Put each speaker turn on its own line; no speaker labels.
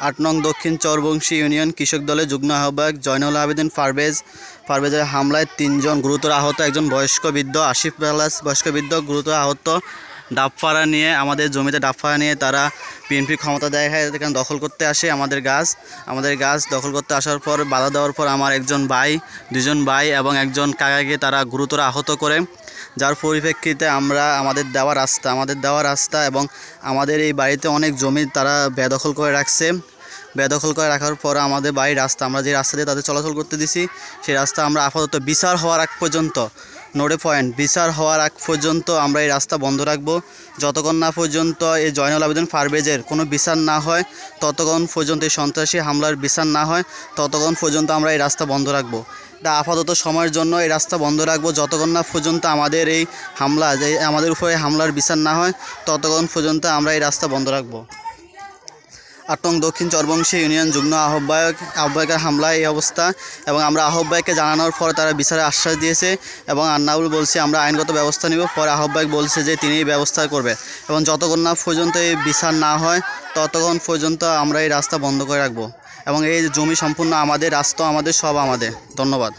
8 নং দক্ষিণ চরবংশী ইউনিয়ন কৃষক দলের যুগ্ম আহ্বায়ক জয়নুল আবেদিন পারভেজের হামলায় 3 জন গুরুতর আহত, একজন বয়স্ক বৃদ্ধ আসিফ প্লাস বয়স্ক বৃদ্ধ গুরুতর আহত। ডাবফাড়া নিয়ে আমাদের জমিতে ডাবফাড়া নিয়ে তারা বিএনপি ক্ষমতা দেখায় এখানে দখল করতে আসে আমাদের গাছ দখল করতে আসার পর বাধা দেওয়ার পর আমার একজন ভাই, 2জন ভাই এবং একজন কাকাকে তারা গুরুতর আহত করে, যার পরিপ্রেক্ষিতে আমরা আমাদের দেওয়া রাস্তা এবং আমাদের এই বাড়িতে অনেক জমি তারা বেদখল করে রাখার পর আমাদের বাড়ির রাস্তা, আমরা যে রাস্তা দিয়ে তাদের চলাচল করতে দিছি সেই রাস্তা আমরা আপাতত বিচার হওয়ার আগ পর্যন্ত বিচার হওয়ার আগ পর্যন্ত আমরা এই রাস্তা বন্ধ রাখব। যতক্ষণ না পর্যন্ত এই জয়নুল আবেদিন পারভেজের কোনো বিচার না হয়, ততক্ষণ পর্যন্ত এই সন্ত্রাসী হামলার বিচার না হয়, ততক্ষণ পর্যন্ত আমরা এই রাস্তা বন্ধ রাখব। এটা আপাতত সময়ের জন্য এই রাস্তা বন্ধ রাখবো, যতক্ষণ না পর্যন্ত আমাদের এই হামলা আমাদের উপরে হামলার বিচার না হয়, ততক্ষণ পর্যন্ত আমরা এই রাস্তা বন্ধ রাখবো। 8 নং দক্ষিণ চরবংশী ইউনিয়ন যুগ্ম আহ্বায়কের হামলায় এই অবস্থা, এবং আমরা আহ্বায়ককে জানানোর পর তারা বিচারের আশ্বাস দিয়েছে এবং আন্নাউল বলছে আমরা আইনগত ব্যবস্থা নিব। পরে আহ্বায়ক বলছে যে তিনি ব্যবস্থা করবে, এবং যতক্ষণ না পর্যন্ত এই বিচার না হয় ততক্ষণ পর্যন্ত আমরা এই রাস্তা বন্ধ করে রাখবো। এবং এই জমি সম্পূর্ণ আমাদের, রাস্তা আমাদের, সব আমাদের। ধন্যবাদ।